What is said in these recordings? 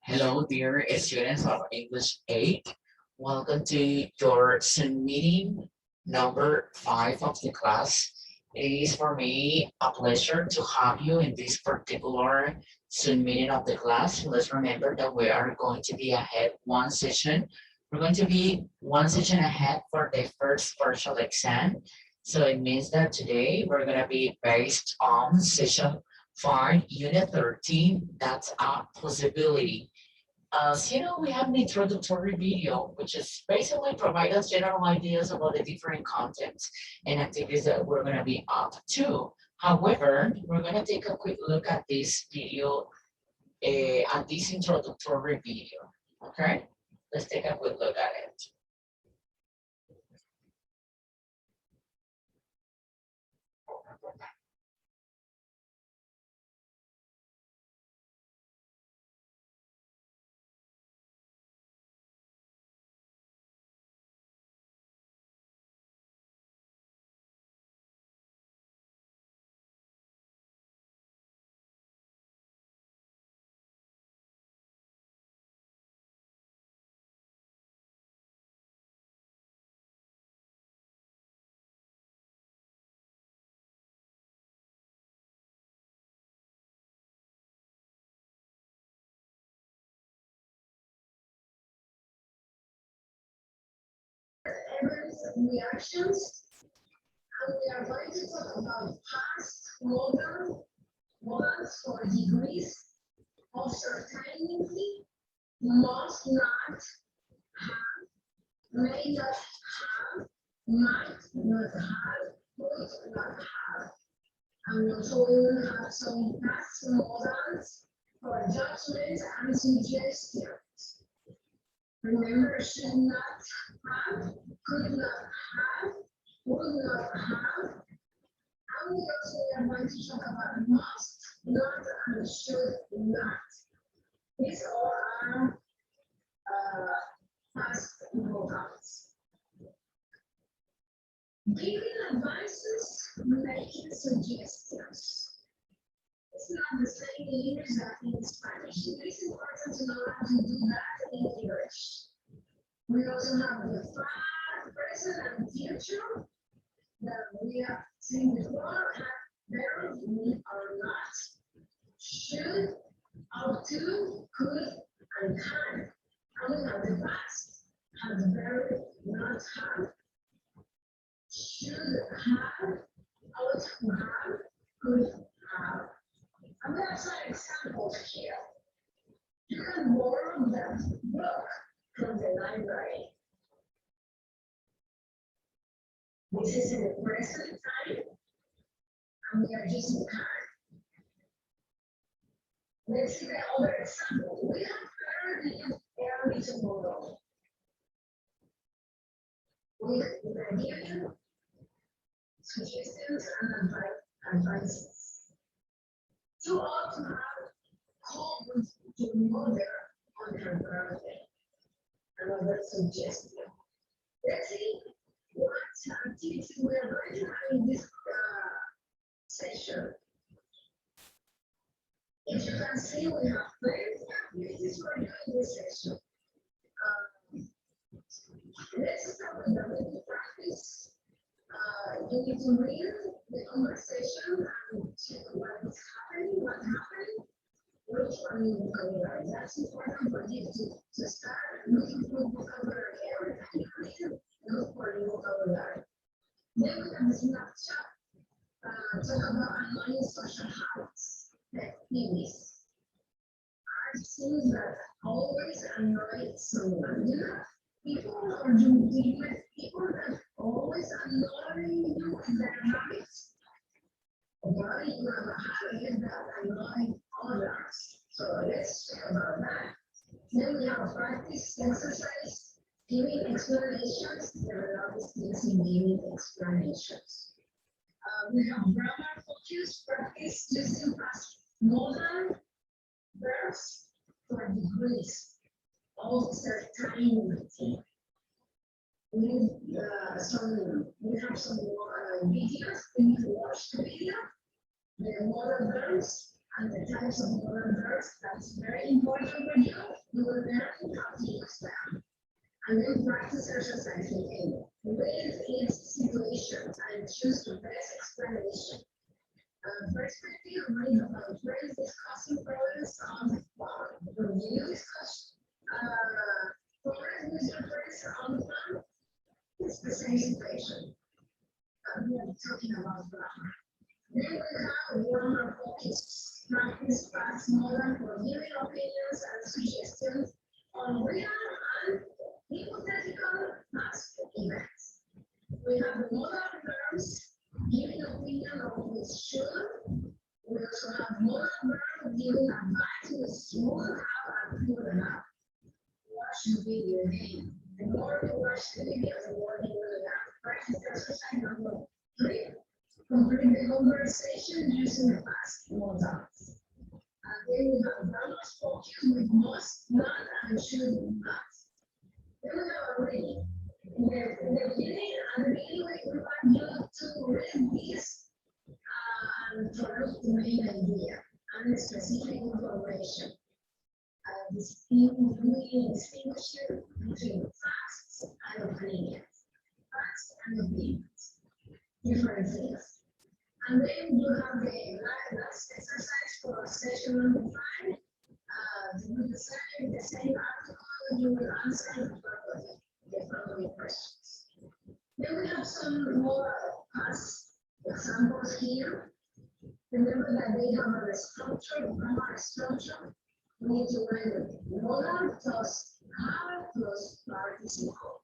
Hello, dear students of English 8. Welcome to your Zoom meeting number 5 of the class. It is for me a pleasure to have you in this particular Zoom meeting of the class. Let's remember that we are going to be ahead one session. We're going to be one session ahead for the first partial exam. So it means that today we're going to be based on session 5, unit 13. That's a possibility. So, we have an introductory video, which is basically provide us general ideas about the different contents and activities that we're going to be up to. However, we're going to take a quick look at this video, at this introductory video. Okay, let's take a quick look at it. Reactions, and we are going to talk about past, modals for degrees of certainty, must not have, may not have, might not have, would not have. And also we will have some past modals for judgments and suggestions. Remember, should not have, could not have, would not have. And we also are going to talk about must not and should not. These all are past modals. Giving advices, making suggestions. It's not the same in English as in Spanish. It is important to know how to do that in English. We also have the past, present, and future that we have seen before, have verbs or not, should, ought to, could, and can. And we have the past, have the verb not have, should have, ought to have, could have. I'm going to show examples here. You can borrow that book from the library. This is in the present time, and we are using can. Let's see the other example. We have heard early tomorrow. We are giving suggestions and advices. You ought to have called your mother on her birthday. Another suggestion. Let's see what activities we are going to have in this session. If you can see, we have plenty of activities for you in this session. Let's start with the reading practice. You need to read the conversation and check what is happening, what happened, which one you vocabulary. That's important for you to start looking for vocabulary. Every time you read, look for new vocabulary. Then we can snapshot, talk about annoying social habits, activities. Are things that always annoy someone. You know, people or do you with people that always annoy you with their habits? Or you have a habit that annoy others. So let's talk about that. Then we have a practice exercise, giving explanations. There are a lot of things in giving explanations. We have grammar focus practice using past modal verbs for degrees of certainty. We have some videos. We need to watch the video. The modal verbs and the types of modal verbs. That's very important for you. You will learn how to use them. And then practice exercising with each situation and choose the best explanation. Perspective, read about friends discussing problems on the phone. When you discuss problems with your friends on the phone, it's the same situation. We are talking about grammar. Then we have grammar focus. Practice past modal for giving opinions and suggestions on real and hypothetical past events. We have the modal verbs giving opinion on which should. We also have modal verb giving advice which would have and could have. What should be your name? The more you watch the video, the more you will have. Practice exercise number 3. Complete the conversation using the past modals. And then we have grammar focus with must, not, and should not. Then we have a reading. In the beginning, we want you to read this and follow the main idea and specific information. Distinguish between facts and opinions. Facts and opinions. Different things. And then you have the last exercise for session number 5. With the same article, you will answer the following questions. Then we have some more past examples here. Remember that they have a structure, grammar structure. We need to learn the modal plus have plus participle.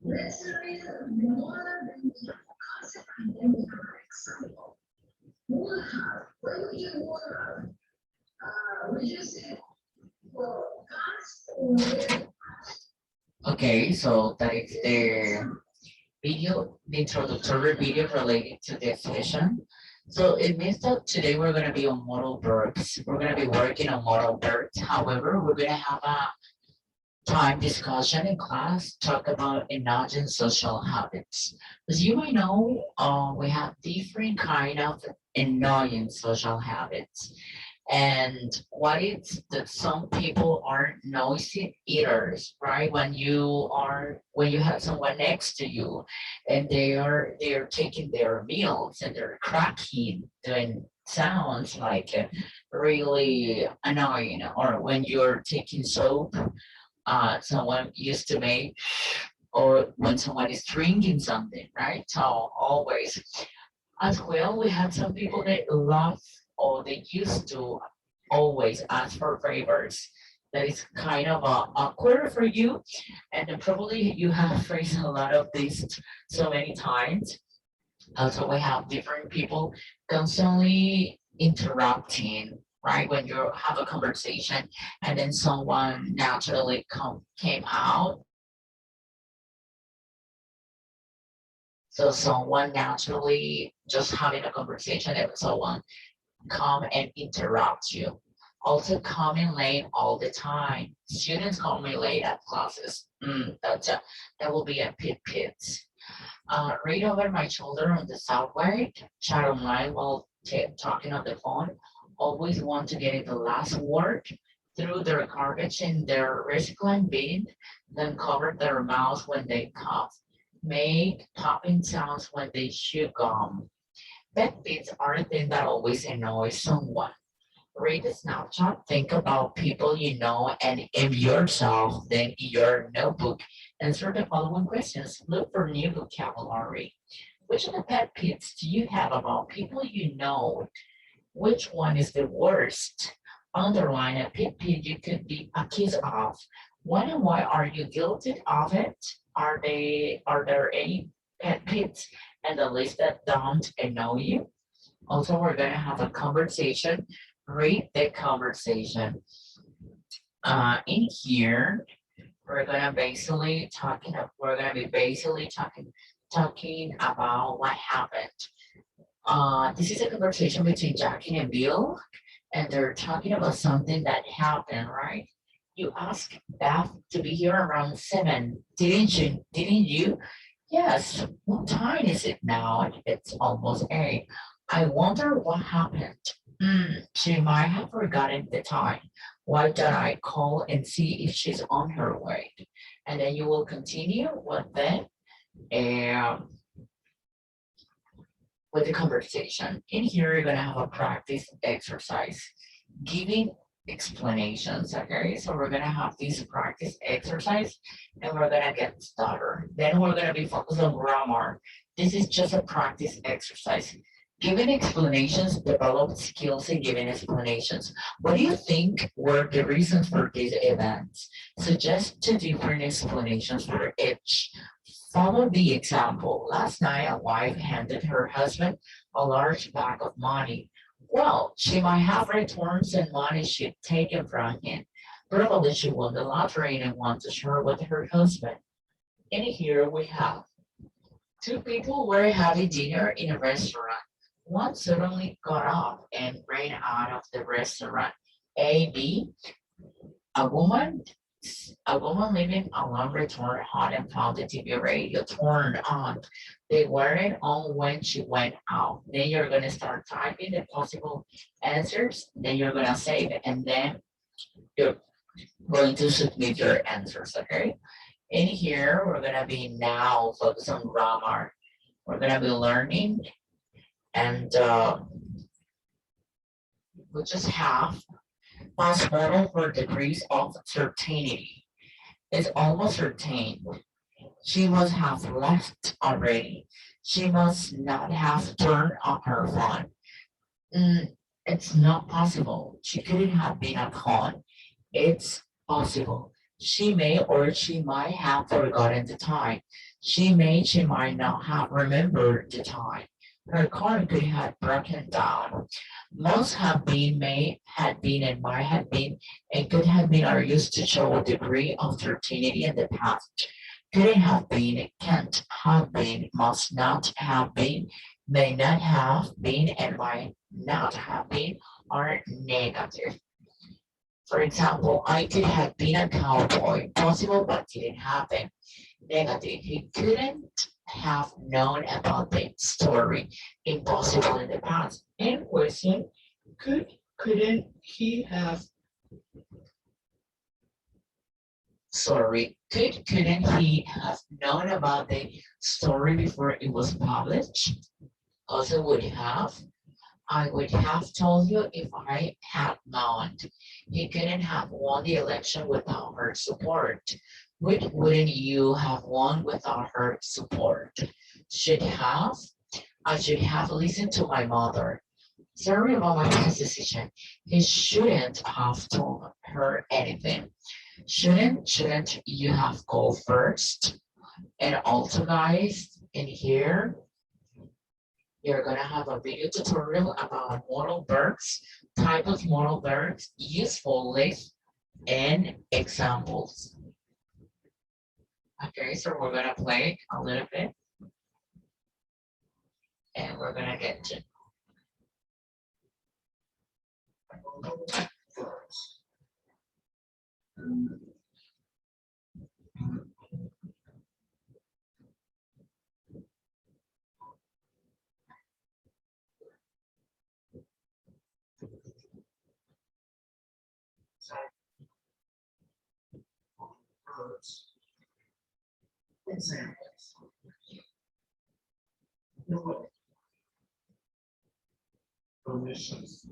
Let's read the modal, then we have the concept, and then we have an example. Would have, when we use would have, we use it for past or Okay, so that is the video, the introductory video related to this session. So it means that today we're going to be on modal verbs. We're going to be working on modal verbs. However, we're going to have a time discussion in class, talk about annoying social habits. As you might know, we have different kind of annoying social habits. And what is that some people are noisy eaters, right? When you have someone next to you and they're taking their meals and they're cracking, doing sounds like really annoying, or when you're taking soap, someone used to make, or when someone is drinking something, right? So always. As well, we have some people that love or they used to always ask for favors. That is kind of awkward for you, and then probably you have faced a lot of this so many times. Also, we have different people constantly interrupting, right? When you have a conversation and then someone naturally came out. So someone naturally just having a conversation and someone come and interrupt you. Also coming late all the time. Students coming late at classes. That will be a pit. Read over my shoulder on the subway, chat online while talking on the phone. Always want to get in the last word. Throw their garbage in their recycling bin, then cover their mouths when they cough. Make popping sounds when they chew gum. Pet peeves are a thing that always annoys someone. Read a snapshot, think about people you know and in yourself, then in your notebook. Answer the following questions. Look for new vocabulary. Which of the pet peeves do you have about people you know? Which one is the worst? Underline a pet peeve you could be accused of. When and why are you guilty of it? Are there any pet peeves and the list that don't annoy you? Also, we're gonna have a conversation. Read the conversation. In here, we're gonna be basically talking about what happened. This is a conversation between Jackie and Bill, and they're talking about something that happened, right? You asked Beth to be here around 7, didn't you? Didn't you? Yes. What time is it now? It's almost 8. I wonder what happened. She might have forgotten the time. Why don't I call and see if she's on her way? And then you will continue um, with the conversation. In here, you're gonna have a practice exercise, giving explanations. Okay, so we're gonna have this practice exercise, and we're gonna get started. Then we're gonna be focused on grammar. This is just a practice exercise. Giving explanations, develop skills in giving explanations. What do you think were the reasons for these events? Suggest two different explanations for each. Follow the example. Last night, a wife handed her husband a large bag of money. Well, she might have returned some money she'd taken from him. Probably she won the lottery and wanted to share with her husband. And here we have two people were having dinner in a restaurant. One suddenly got up and ran out of the restaurant. A, B, a woman a woman living alone returned home and found the TV radio turned on. They weren't on when she went out. Then you're gonna start typing the possible answers. Then you're gonna save it, and then you're going to submit your answers. Okay. In here, we're gonna be now focused on grammar. We're gonna be learning, and we just have past model for degrees of certainty. It's almost certain. She must have left already. She must not have turned on her phone. It's not possible. She couldn't have been at home. It's possible. She may or she might have forgotten the time. She might not have remembered the time. Her car could have broken down. Must have been, may, had been, and might have been, and could have been are used to show a degree of certainty in the past. Couldn't have been, can't have been, must not have been, may not have been, and might not have been are negative. For example, I could have been a cowboy. Possible, but didn't happen. Negative. He couldn't have known about the story. Impossible in the past. And question, couldn't he have couldn't he have known about the story before it was published? Also would have. I would have told you if I had known. He couldn't have won the election without her support. Wouldn't you have won without her support? Should have. I should have listened to my mother. Sorry about my past decision. He shouldn't have told her anything. Shouldn't you have go first? And also, guys, in here, you're gonna have a video tutorial about modal verbs, type of modal verbs, useful list, and examples. Okay, so we're gonna play a little bit, and we're gonna get to examples. Permissions.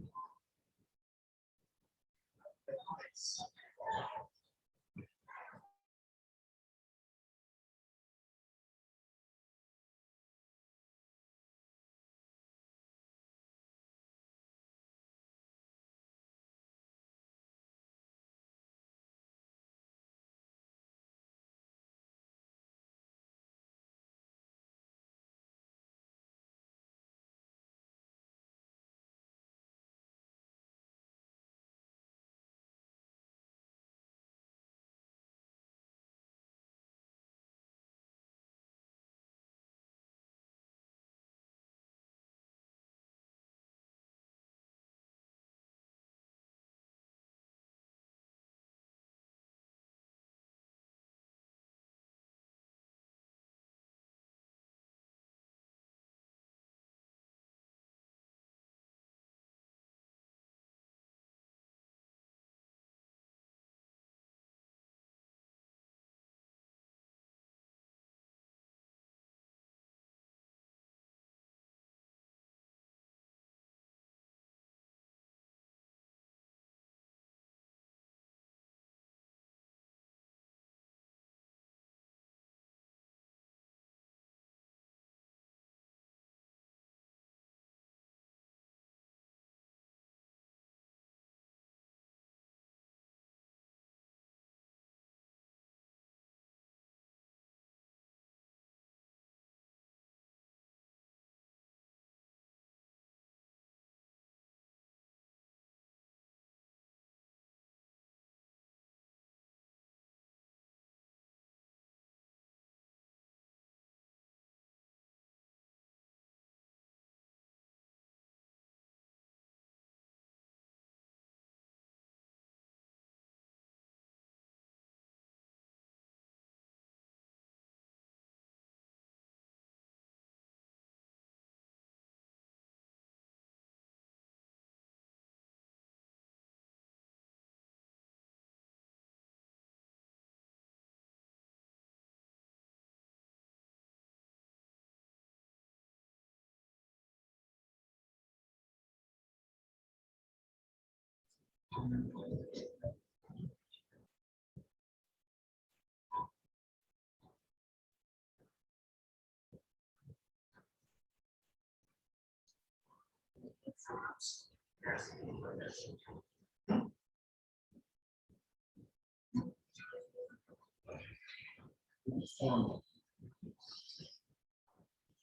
Formal.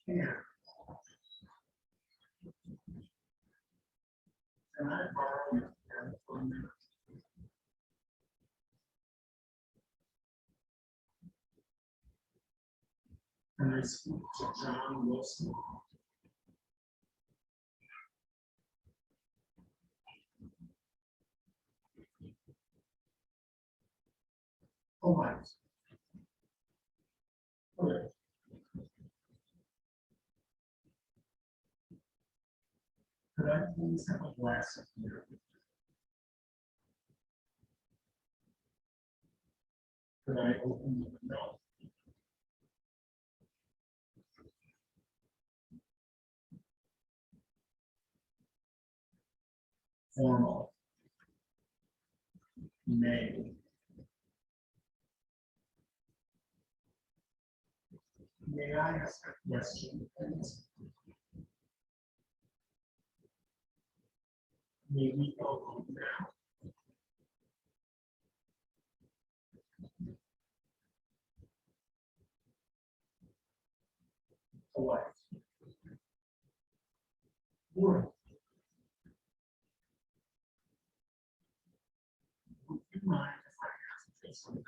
Here. Can I borrow your pen for a minute? Can I speak to John Wilson? Oh, my. Okay. Could I please have a glass of beer? Could I open the window? Formal. May. May I ask a question, please? May we go home now? Polite. Or would you mind if I asked you something?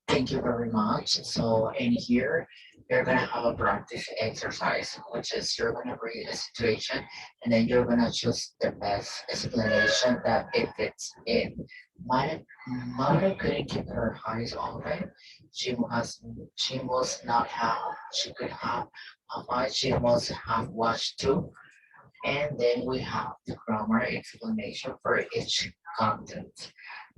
Thank you very much. So in here, you're gonna have a practice exercise, which is you're gonna read a situation and then you're gonna choose the best explanation that it fits in. My mother couldn't keep her eyes open. She must not have, she could have a fight, she must have watched too. And then we have the grammar explanation for each content.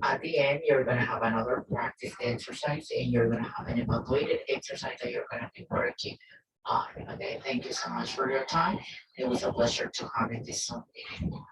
At the end, you're gonna have another practice exercise and you're gonna have an evaluated exercise that you're gonna be working on. Okay, thank you so much for your time. It was a pleasure to have you this Sunday.